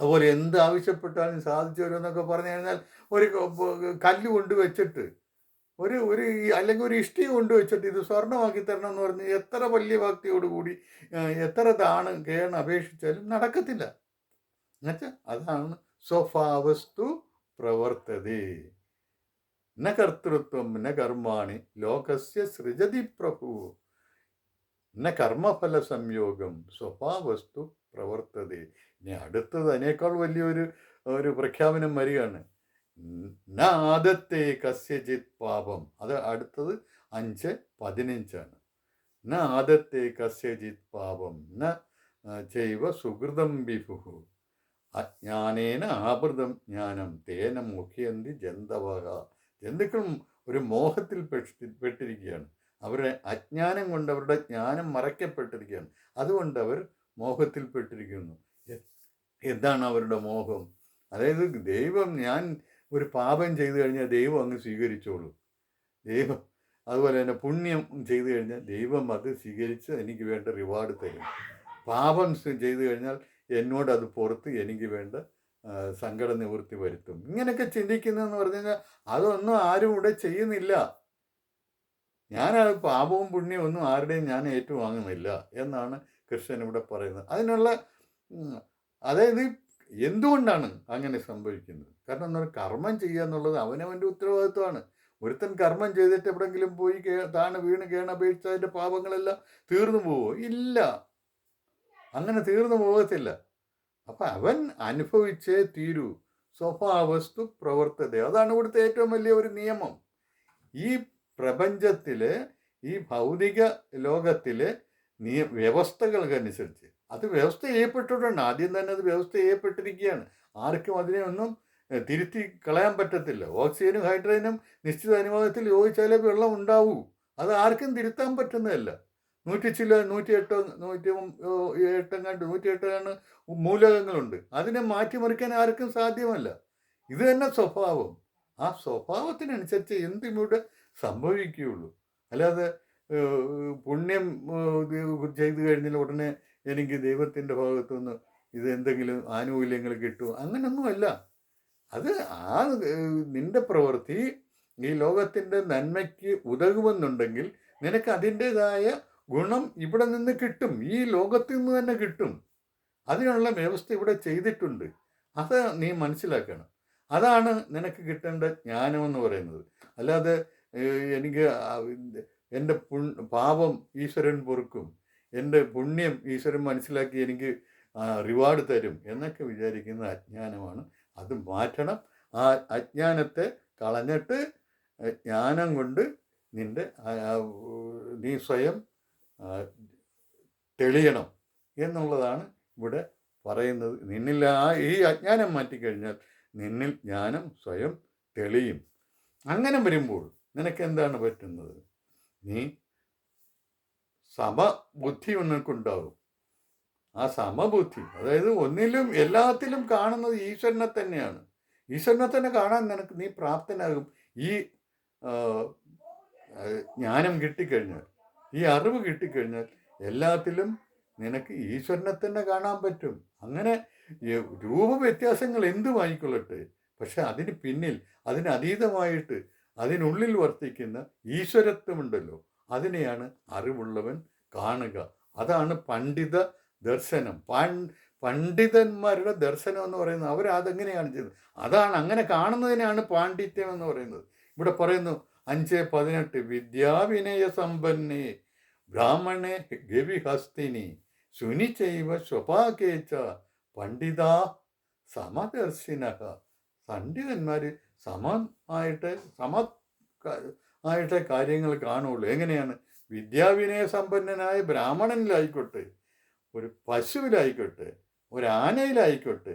അതുപോലെ എന്ത് ആവശ്യപ്പെട്ടാലും സാധിച്ചു വരുമെന്നൊക്കെ പറഞ്ഞു കഴിഞ്ഞാൽ ഒരു കല്ല് കൊണ്ടുവച്ചിട്ട് അല്ലെങ്കിൽ ഒരു ഇഷ്ടിക കൊണ്ടുവച്ചിട്ട് ഇത് സ്വർണ്ണമാക്കി തരണം എന്ന് പറഞ്ഞ് എത്ര വലിയ ഭക്തിയോടുകൂടി എത്ര കേണ് അപേക്ഷിച്ചാലും നടക്കത്തില്ല. എന്നുവെച്ചാൽ അതാണ് സ്വഭാവസ്തു പ്രവർത്തതേ ന കർത്തൃത്വം ന കർമാണി ലോകസ്യ സൃജതി പ്രഭു ന കർമ്മഫല സംയോഗം സ്വഭാവസ്തു പ്രവർത്തതേ. ഇനി അടുത്തത് അതിനേക്കാൾ വലിയൊരു പ്രഖ്യാപനം വരികയാണ്. ന ആദത്തെ കസ്യചിത് പാപം. അത് അടുത്തത് 5:15 ന ആദത്തെ കസ്യചിത് പാപം ന ചൈവ സുഹൃതം വിഭു അജ്ഞാനേന ആവൃതം ജ്ഞാനം തേന മുഖ്യന്തി ജന്തവക. ജന്തുക്കളും ഒരു മോഹത്തിൽ പെട്ടിരിക്കുകയാണ്. അവരുടെ അജ്ഞാനം കൊണ്ട് അവരുടെ ജ്ഞാനം മറയ്ക്കപ്പെട്ടിരിക്കുകയാണ്. അതുകൊണ്ട് അവർ മോഹത്തിൽപ്പെട്ടിരിക്കുന്നു. എന്താണ് അവരുടെ മോഹം? അതായത് ദൈവം, ഞാൻ ഒരു പാപം ചെയ്തു കഴിഞ്ഞാൽ ദൈവം അങ്ങ് സ്വീകരിച്ചോളൂ. ദൈവം അതുപോലെ തന്നെ പുണ്യം ചെയ്തു കഴിഞ്ഞാൽ ദൈവം അത് സ്വീകരിച്ച് എനിക്ക് വേണ്ട റിവാർഡ് തരും. പാപം ചെയ്തു കഴിഞ്ഞാൽ എന്നോട് അത് പുറത്ത് എനിക്ക് വേണ്ട സങ്കട നിവൃത്തി വരുത്തും. ഇങ്ങനെയൊക്കെ ചിന്തിക്കുന്നതെന്ന് പറഞ്ഞു കഴിഞ്ഞാൽ അതൊന്നും ആരും ഇവിടെ ചെയ്യുന്നില്ല. ഞാനത് പാപവും പുണ്യവും ഒന്നും ആരുടെയും ഞാൻ ഏറ്റുവാങ്ങുന്നില്ല എന്നാണ് കൃഷ്ണൻ ഇവിടെ പറയുന്നത്. അതായത് എന്തുകൊണ്ടാണ് അങ്ങനെ സംഭവിക്കുന്നത്? കാരണം എന്താ, കർമ്മം ചെയ്യുക എന്നുള്ളത് അവനവൻ്റെ ഉത്തരവാദിത്വമാണ്. ഒരുത്തൻ കർമ്മം ചെയ്തിട്ട് എവിടെങ്കിലും പോയി താണ് വീണ് കേണപേക്ഷിച്ച് അതിൻ്റെ പാപങ്ങളെല്ലാം തീർന്നു പോവോ? ഇല്ല, അങ്ങനെ തീർന്നു പോകത്തില്ല. അപ്പം അവൻ അനുഭവിച്ചേ തീരൂ. സ്വഭാവസ്തു പ്രവർത്തത, അതാണ് ഇവിടുത്തെ ഏറ്റവും വലിയ ഒരു നിയമം. ഈ പ്രപഞ്ചത്തിലെ, ഈ ഭൗതിക ലോകത്തിലെ വ്യവസ്ഥകൾക്കനുസരിച്ച് അത് വ്യവസ്ഥ ചെയ്യപ്പെട്ടിട്ടുണ്ട്. ആദ്യം തന്നെ അത് വ്യവസ്ഥ ചെയ്യപ്പെട്ടിരിക്കുകയാണ്. ആർക്കും അതിനെ ഒന്നും തിരുത്തി കളയാൻ പറ്റത്തില്ല. ഓക്സിജനും ഹൈഡ്രജനും നിശ്ചിത അനുപാതത്തിൽ യോജിച്ചാലേ വെള്ളം ഉണ്ടാവൂ. അത് ആർക്കും തിരുത്താൻ പറ്റുന്നതല്ല. 108 മൂലകങ്ങളുണ്ട്. അതിനെ മാറ്റിമറിക്കാൻ ആർക്കും സാധ്യമല്ല. ഇത് തന്നെ സ്വഭാവം. ആ സ്വഭാവത്തിനനുസരിച്ച് എന്തിവിടെ സംഭവിക്കുകയുള്ളൂ. അല്ലാതെ പുണ്യം ചെയ്തു കഴിഞ്ഞാൽ ഉടനെ എനിക്ക് ദൈവത്തിൻ്റെ ഭാഗത്തുനിന്ന് ഇത് എന്തെങ്കിലും ആനുകൂല്യങ്ങൾ കിട്ടുമോ? അങ്ങനൊന്നുമല്ല. അത് ആ നിന്റെ പ്രവൃത്തി ഈ ലോകത്തിൻ്റെ നന്മയ്ക്ക് ഉതകുമെന്നുണ്ടെങ്കിൽ നിനക്ക് അതിൻ്റെതായ ഗുണം ഇവിടെ നിന്ന് കിട്ടും, ഈ ലോകത്തിൽ നിന്ന് തന്നെ കിട്ടും. അതിനുള്ള വ്യവസ്ഥ ഇവിടെ ചെയ്തിട്ടുണ്ട്. അത് നീ മനസ്സിലാക്കണം. അതാണ് നിനക്ക് കിട്ടേണ്ട ജ്ഞാനമെന്ന് പറയുന്നത്. അല്ലാതെ എനിക്ക് എൻ്റെ പാപം ഈശ്വരൻ പൊറുക്കും, എൻ്റെ പുണ്യം ഈശ്വരൻ മനസ്സിലാക്കി എനിക്ക് റിവാർഡ് തരും എന്നൊക്കെ വിചാരിക്കുന്ന അജ്ഞാനമാണ്. അത് മാറ്റണം. ആ അജ്ഞാനത്തെ കളഞ്ഞിട്ട് ജ്ഞാനം കൊണ്ട് നീ സ്വയം തെളിയണം എന്നുള്ളതാണ് ഇവിടെ പറയുന്നത്. നിന്നിൽ ഈ അജ്ഞാനം മാറ്റിക്കഴിഞ്ഞാൽ നിന്നിൽ ജ്ഞാനം സ്വയം തെളിയും. അങ്ങനെ വരുമ്പോൾ നിനക്ക് എന്താണ് പറ്റുന്നത്? നീ സമബുദ്ധി നിനക്കുണ്ടാകും. ആ സമബുദ്ധി, അതായത് ഒന്നിലും എല്ലാത്തിലും കാണുന്നത് ഈശ്വരനെ തന്നെയാണ്. ഈശ്വരനെ തന്നെ കാണാൻ നീ പ്രാപ്തനാകും. ഈ ജ്ഞാനം കിട്ടിക്കഴിഞ്ഞാൽ, ഈ അറിവ് കിട്ടിക്കഴിഞ്ഞാൽ എല്ലാത്തിലും നിനക്ക് ഈശ്വരനെ തന്നെ കാണാൻ പറ്റും. അങ്ങനെ രൂപവ്യത്യാസങ്ങൾ എന്തുമായിക്കൊള്ളട്ടെ, പക്ഷെ അതിന് പിന്നിൽ, അതിനതീതമായിട്ട് അതിനുള്ളിൽ വർത്തിക്കുന്ന ഈശ്വരത്വമുണ്ടല്ലോ, അതിനെയാണ് അറിവുള്ളവൻ കാണുക. അതാണ് പണ്ഡിത ദർശനം. പണ്ഡിതന്മാരുടെ ദർശനം എന്ന് പറയുന്നത് അവരതെങ്ങനെയാണ് ചെയ്തത്, അതാണ്. അങ്ങനെ കാണുന്നതിനാണ് പാണ്ഡിത്യം എന്ന് പറയുന്നത്. ഇവിടെ പറയുന്നു 5:18 വിദ്യാവിനയ സമ്പന്നേ ബ്രാഹ്മണേ ഗവിഹസ്തിനി ശുനിചൈവ സ്വപാകേച്ച പണ്ഡിതാ സമദർശിന. പണ്ഡിതന്മാർ സമമായിട്ടേ കാര്യങ്ങൾ കാണുള്ളൂ. എങ്ങനെയാണ്? വിദ്യാവിനയ സമ്പന്നനായ ബ്രാഹ്മണനിലായിക്കോട്ടെ, ഒരു പശുവിലായിക്കോട്ടെ, ഒരു ആനയിലായിക്കോട്ടെ,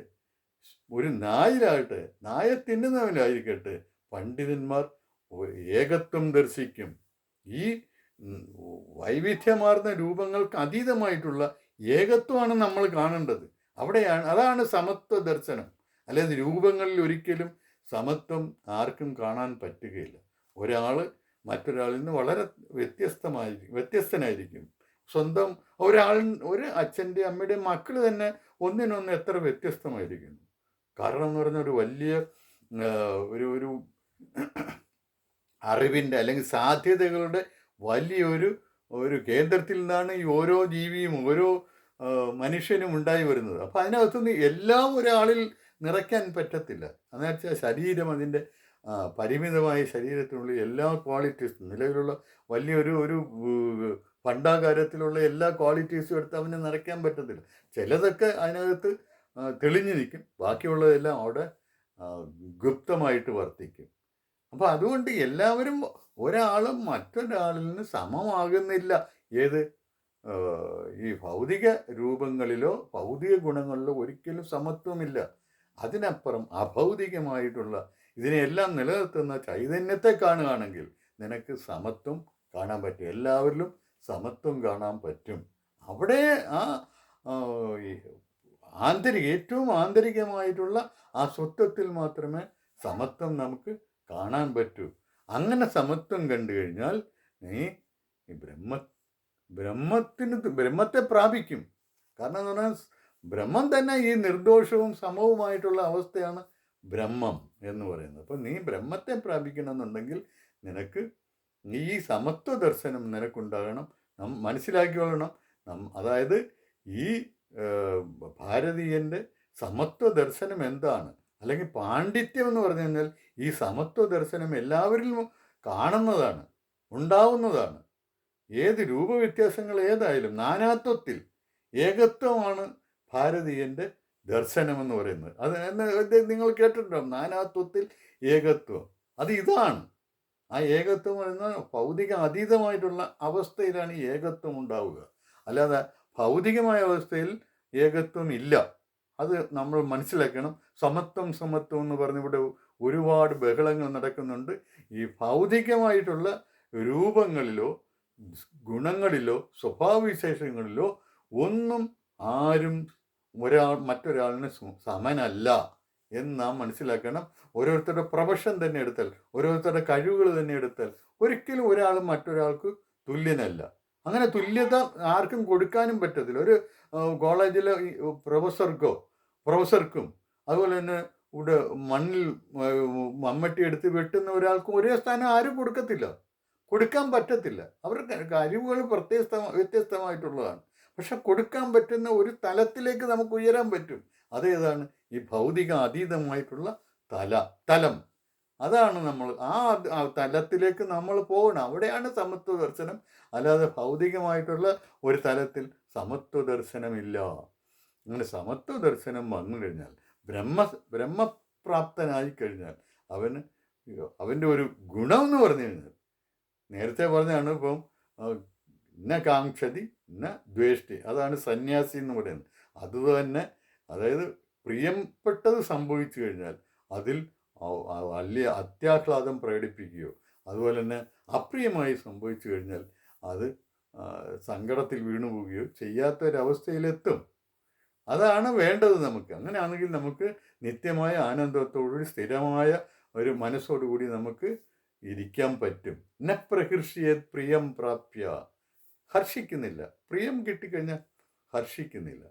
ഒരു നായിലാകട്ടെ, നായ തിന്നുന്നവനായിരിക്കട്ടെ, പണ്ഡിതന്മാർ ഏകത്വം ദർശിക്കും. ഈ വൈവിധ്യമാർന്ന രൂപങ്ങൾക്ക് അതീതമായിട്ടുള്ള ഏകത്വമാണ് നമ്മൾ കാണേണ്ടത്. അതാണ് സമത്വ ദർശനം. അല്ലാതെ രൂപങ്ങളിൽ ഒരിക്കലും സമത്വം ആർക്കും പറ്റുകയില്ല. ഒരാൾ മറ്റൊരാളിൽ നിന്ന് വളരെ വ്യത്യസ്തനായിരിക്കും. സ്വന്തം ഒരു അച്ഛൻ്റെ അമ്മയുടെയും മക്കൾ തന്നെ ഒന്നിനൊന്ന് എത്ര വ്യത്യസ്തമായിരിക്കുന്നു. കാരണം എന്ന് പറഞ്ഞാൽ ഒരു വലിയ ഒരു അറിവിൻ്റെ അല്ലെങ്കിൽ സാധ്യതകളുടെ വലിയൊരു കേന്ദ്രത്തിൽ നിന്നാണ് ഈ ഓരോ ജീവിയും ഓരോ മനുഷ്യനും ഉണ്ടായി വരുന്നത്. അപ്പം അതിനകത്തുനിന്ന് എല്ലാം ഒരാളിൽ നിറയ്ക്കാൻ പറ്റത്തില്ല. എന്നു വെച്ചാൽ ശരീരം, അതിൻ്റെ പരിമിതമായ ശരീരത്തിനുള്ളിൽ എല്ലാ ക്വാളിറ്റീസും, നിലവിലുള്ള വലിയൊരു ഭണ്ഡാകാരത്തിലുള്ള എല്ലാ ക്വാളിറ്റീസും എടുത്ത് അവന് നിറയ്ക്കാൻ പറ്റത്തില്ല. ചിലതൊക്കെ അതിനകത്ത് തെളിഞ്ഞു നിൽക്കും, ബാക്കിയുള്ളതെല്ലാം അവിടെ ഗുപ്തമായിട്ട് വർത്തിക്കും. അപ്പോൾ അതുകൊണ്ട് എല്ലാവരും, ഒരാളും മറ്റൊരാളിൽ നിന്ന് സമമാകുന്നില്ല. ഏത് ഈ ഭൗതിക രൂപങ്ങളിലോ ഭൗതിക ഗുണങ്ങളിലോ ഒരിക്കലും സമത്വമില്ല. അതിനപ്പുറം അഭൗതികമായിട്ടുള്ള ഇതിനെയെല്ലാം നിലനിർത്തുന്ന ചൈതന്യത്തെ കാണുകയാണെങ്കിൽ നിനക്ക് സമത്വം കാണാൻ പറ്റും. എല്ലാവരിലും സമത്വം കാണാൻ പറ്റും. അവിടെ ഏറ്റവും ആന്തരികമായിട്ടുള്ള ആ സ്വത്വത്തിൽ മാത്രമേ സമത്വം നമുക്ക് കാണാൻ പറ്റൂ. അങ്ങനെ സമത്വം കണ്ടു കഴിഞ്ഞാൽ നീ ബ്രഹ്മത്തെ പ്രാപിക്കും. കാരണം എന്ന് പറഞ്ഞാൽ ബ്രഹ്മം തന്നെ ഈ നിർദോഷവും സമവുമായിട്ടുള്ള അവസ്ഥയാണ് ബ്രഹ്മം എന്ന് പറയുന്നത്. അപ്പോൾ നീ ബ്രഹ്മത്തെ പ്രാപിക്കണമെന്നുണ്ടെങ്കിൽ നിനക്ക് ഈ സമത്വ ദർശനം നിനക്കുണ്ടാകണം. മനസ്സിലാക്കിക്കൊള്ളണം. അതായത് ഈ ഭാരതീയൻ്റെ സമത്വ ദർശനം എന്താണ്, അല്ലെങ്കിൽ പാണ്ഡിത്യം എന്ന് പറഞ്ഞു കഴിഞ്ഞാൽ ഈ സമത്വ ദർശനം എല്ലാവരിലും കാണുന്നതാണ്, ഉണ്ടാവുന്നതാണ്. ഏത് രൂപവ്യത്യാസങ്ങൾ ഏതായാലും നാനാത്വത്തിൽ ഏകത്വമാണ് ഭാരതീയൻ്റെ ദർശനമെന്ന് പറയുന്നത്. അത് നിങ്ങൾ കേട്ടിട്ടുണ്ടാവും, നാനാത്വത്തിൽ ഏകത്വം. അത് ഇതാണ്. ആ ഏകത്വം പറയുന്ന ഭൗതിക അതീതമായിട്ടുള്ള അവസ്ഥയിലാണ് ഈ ഏകത്വം ഉണ്ടാവുക. അല്ലാതെ ഭൗതികമായ അവസ്ഥയിൽ ഏകത്വം ഇല്ല. അത് നമ്മൾ മനസ്സിലാക്കണം. സമത്വം സമത്വം എന്ന് പറഞ്ഞ് ഇവിടെ ഒരുപാട് ബഹളങ്ങൾ നടക്കുന്നുണ്ട്. ഈ ഭൗതികമായിട്ടുള്ള രൂപങ്ങളിലോ ഗുണങ്ങളിലോ സ്വഭാവവിശേഷങ്ങളിലോ ഒന്നും ആരും മറ്റൊരാളിന് സമനല്ല എന്ന് നാം മനസ്സിലാക്കണം. ഓരോരുത്തരുടെ പ്രൊഫഷൻ തന്നെ എടുത്താൽ, ഓരോരുത്തരുടെ കഴിവുകൾ തന്നെ എടുത്താൽ ഒരിക്കലും ഒരാൾ മറ്റൊരാൾക്ക് തുല്യനല്ല. അങ്ങനെ തുല്യത ആർക്കും കൊടുക്കാനും പറ്റത്തില്ല. ഒരു കോളേജിലെ പ്രൊഫസർക്കും അതുപോലെ തന്നെ ഇവിടെ മണ്ണിൽ മമ്മട്ടി എടുത്ത് വെട്ടുന്ന ഒരാൾക്കും ഒരേ സ്ഥാനം ആരും കൊടുക്കാൻ പറ്റത്തില്ല. അവരുടെ കഴിവുകൾ വ്യത്യസ്തമായിട്ടുള്ളതാണ്. പക്ഷെ കൊടുക്കാൻ പറ്റുന്ന ഒരു തലത്തിലേക്ക് നമുക്ക് ഉയരാൻ പറ്റും. അതേതാണ്? ഈ ഭൗതിക അതീതമായിട്ടുള്ള തലം. അതാണ് നമ്മൾ ആ തലത്തിലേക്ക് നമ്മൾ പോകണം. അവിടെയാണ് സമത്വ ദർശനം. അല്ലാതെ ഭൗതികമായിട്ടുള്ള ഒരു തലത്തിൽ സമത്വ ദർശനമില്ല. അങ്ങനെ സമത്വ ദർശനം വന്നു കഴിഞ്ഞാൽ ബ്രഹ്മപ്രാപ്തനായി കഴിഞ്ഞാൽ അവൻ്റെ ഒരു ഗുണം എന്ന് പറഞ്ഞു കഴിഞ്ഞാൽ നേരത്തെ പറഞ്ഞാണ് ഇപ്പം ന കാംക്ഷതി ന ദ്വേഷ്ടി, അതാണ് സന്യാസി എന്ന് പറയുന്നത്. അതുതന്നെ, അതായത് പ്രിയപ്പെട്ടത് സംഭവിച്ചു കഴിഞ്ഞാൽ അതിൽ വലിയ അത്യാഹ്ലാദം പ്രകടിപ്പിക്കുകയോ അതുപോലെ തന്നെ അപ്രിയമായി സംഭവിച്ചു കഴിഞ്ഞാൽ അത് സങ്കടത്തിൽ വീണുപോവുകയോ ചെയ്യാത്തൊരവസ്ഥയിലെത്തും. അതാണ് വേണ്ടത് നമുക്ക്. അങ്ങനെയാണെങ്കിൽ നമുക്ക് നിത്യമായ ആനന്ദത്തോടുകൂടി സ്ഥിരമായ ഒരു മനസ്സോടുകൂടി നമുക്ക് ഇരിക്കാൻ പറ്റും. ന പ്രഹൃഷ്യേത് പ്രിയം പ്രാപ്യ, ഹർഷിക്കുന്നില്ല. പ്രിയം കിട്ടിക്കഴിഞ്ഞാൽ ഹർഷിക്കുന്നില്ല.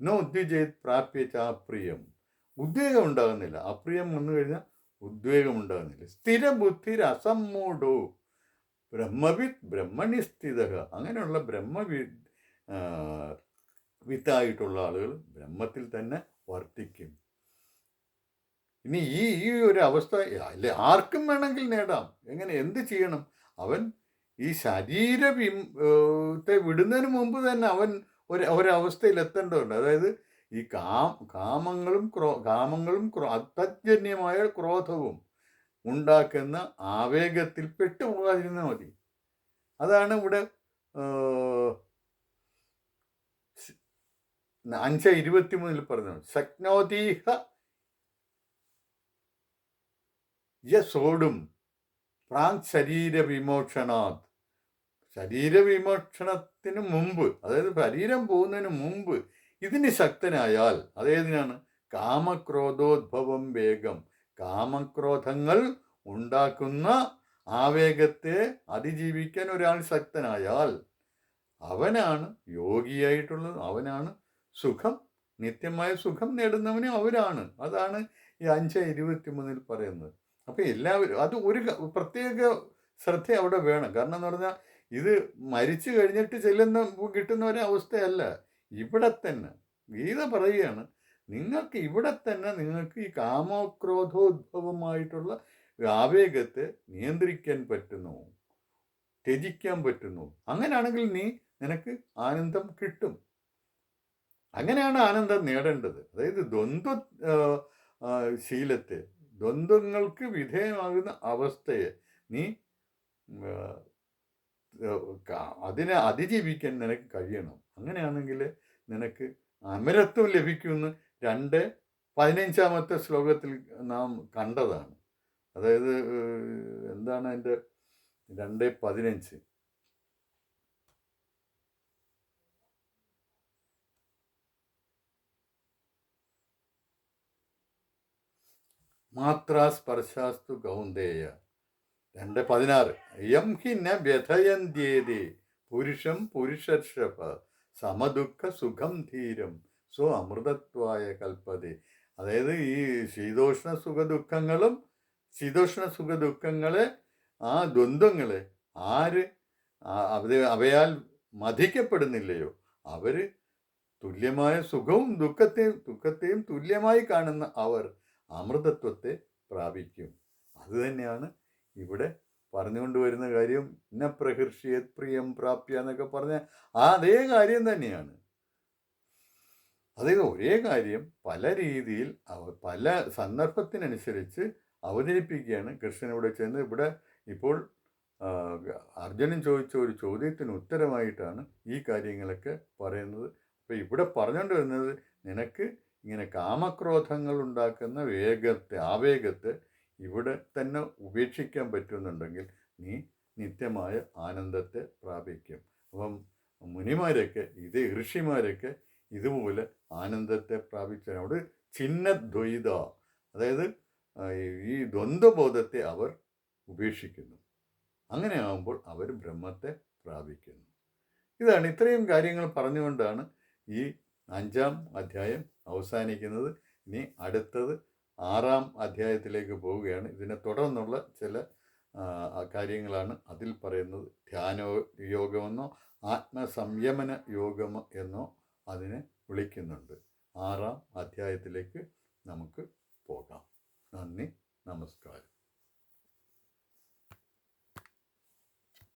നോ ഉദ്വിജേത് പ്രാപ്യ ചാപ്രിയം, ഉദ്വേഗം ഉണ്ടാകുന്നില്ല. അപ്രിയം വന്നു കഴിഞ്ഞാൽ ഉദ്വേഗം ഉണ്ടാകുന്നില്ല. സ്ഥിരബുദ്ധിർ അസമ്മൂഢോ ബ്രഹ്മവിത് ബ്രഹ്മണി സ്ഥിത, അങ്ങനെയുള്ള വിത്തായിട്ടുള്ള ആളുകൾ ബ്രഹ്മത്തിൽ തന്നെ വർത്തിക്കും. ഇനി ഈ ഒരു അവസ്ഥ അല്ലെ ആർക്കും വേണമെങ്കിൽ നേടാം. എങ്ങനെ, എന്ത് ചെയ്യണം? അവൻ ഈ ശരീരത്തെ വിടുന്നതിന് മുമ്പ് തന്നെ അവൻ ഒരവസ്ഥയിൽ എത്തേണ്ടതുണ്ട്. അതായത് ഈ കാമങ്ങളും അത്തജന്യമായ ക്രോധവും ഉണ്ടാക്കുന്ന ആവേഗത്തിൽ പെട്ടുപോകാതിരുന്നാൽ മതി. അതാണ് ഇവിടെ 5:23 പറഞ്ഞത്. ശക്നോതീഹ യസോടും പ്രാങ് ശരീരവിമോക്ഷണാത്, ശരീരവിമോക്ഷണത്തിന് മുമ്പ്, അതായത് ശരീരം പോകുന്നതിന് മുമ്പ് ഇതിന് ശക്തനായാൽ, അതേതിനാണ്? കാമക്രോധോദ്ഭവം വേഗം, കാമക്രോധങ്ങൾ ഉണ്ടാക്കുന്ന ആവേഗത്തെ അതിജീവിക്കാൻ ഒരാൾ ശക്തനായാൽ അവനാണ് യോഗിയായിട്ടുള്ളത്. അവനാണ് സുഖം, നിത്യമായ സുഖം നേടുന്നവന് അവരാണ്. അതാണ് ഈ 5:23 പറയുന്നത്. അപ്പോൾ എല്ലാവരും അത് ഒരു പ്രത്യേക ശ്രദ്ധ അവിടെ വേണം. കാരണം എന്ന് പറഞ്ഞാൽ ഇത് മരിച്ചു കഴിഞ്ഞിട്ട് കിട്ടുന്ന ഒരവസ്ഥയല്ല. ഇവിടെ തന്നെ ഗീത പറയുകയാണ്, നിങ്ങൾക്ക് ഇവിടെ തന്നെ നിങ്ങൾക്ക് ഈ കാമക്രോധോദ്ഭവമായിട്ടുള്ള ആവേഗത്തെ നിയന്ത്രിക്കാൻ പറ്റുന്നു, ത്യജിക്കാൻ പറ്റുന്നു. അങ്ങനെയാണെങ്കിൽ നിനക്ക് ആനന്ദം കിട്ടും. അങ്ങനെയാണ് ആനന്ദം നേടേണ്ടത്. അതായത് ശീലത്തെ, ദ്വന്ദ്ങ്ങൾക്ക് വിധേയമാകുന്ന അവസ്ഥയെ അതിനെ അതിജീവിക്കാൻ നിനക്ക് കഴിയണം. അങ്ങനെയാണെങ്കിൽ നിനക്ക് അമരത്വം ലഭിക്കുമെന്ന് 2:15 ശ്ലോകത്തിൽ നാം കണ്ടതാണ്. അതായത് എന്താണ് അതിൻ്റെ 2:15? മാത്രാസ്പർശാസ്തു കൗന്ദേയ 2:16 യം ഹി ന വ്യഥയന്ത്യേതി പുരുഷം പുരുഷർഷഭ സമദുഃഖ സുഖം ധീരം സ്വ അമൃതത്വായ കൽപ്പതേ. അതായത് ഈ ശീതോഷ്ണ സുഖദുഃഖങ്ങളെ, ആ ദ്വന്ദ്ങ്ങളെ അവയാൽ മഥിക്കപ്പെടുന്നില്ലയോ അവർ തുല്യമായ സുഖവും ദുഃഖത്തെയും തുല്യമായി കാണുന്ന അവർ അമൃതത്വത്തെ പ്രാപിക്കും. അതുതന്നെയാണ് ഇവിടെ പറഞ്ഞുകൊണ്ട് വരുന്ന കാര്യം. ന പ്രഹർഷ്യത് പ്രിയം പ്രാപ്യ എന്നൊക്കെ പറഞ്ഞ അതേ കാര്യം തന്നെയാണ്. അതായത് ഒരേ കാര്യം പല രീതിയിൽ പല സന്ദർഭത്തിനനുസരിച്ച് അവതരിപ്പിക്കുകയാണ് കൃഷ്ണൻ ഇവിടെ ചെയ്യുന്നത്. ഇവിടെ ഇപ്പോൾ അർജുനൻ ചോദിച്ച ഒരു ചോദ്യത്തിന് ഉത്തരമായിട്ടാണ് ഈ കാര്യങ്ങളൊക്കെ പറയുന്നത്. അപ്പോൾ ഇവിടെ പറഞ്ഞുകൊണ്ട് വരുന്നത്, നിനക്ക് ഇങ്ങനെ കാമക്രോധങ്ങൾ ഉണ്ടാക്കുന്ന ആവേഗത്തെ ഇവിടെ തന്നെ ഉപേക്ഷിക്കാൻ പറ്റുന്നുണ്ടെങ്കിൽ നീ നിത്യമായ ആനന്ദത്തെ പ്രാപിക്കും. അപ്പം ഋഷിമാരൊക്കെ ഇതുപോലെ ആനന്ദത്തെ പ്രാപിച്ചവരോട് ചിഹ്നദ്വൈത, അതായത് ഈ ദ്വന്ദ്വബോധത്തെ അവർ ഉപേക്ഷിക്കുന്നു. അങ്ങനെ ആകുമ്പോൾ അവർ ബ്രഹ്മത്തെ പ്രാപിക്കുന്നു. ഇത്രയും കാര്യങ്ങൾ പറഞ്ഞുകൊണ്ടാണ് ഈ 5-ാം അധ്യായം അവസാനിക്കുന്നത്. ഇനി അടുത്തത് 6-ാം അധ്യായത്തിലേക്ക് പോവുകയാണ്. ഇതിനെ തുടർന്നുള്ള ചില കാര്യങ്ങളാണ് അതിൽ പറയുന്നത്. ധ്യാന യോഗമെന്നോ ആത്മസംയമന യോഗം എന്നോ അതിനെ വിളിക്കുന്നുണ്ട്. 6-ാം അധ്യായത്തിലേക്ക് നമുക്ക് പോകാം.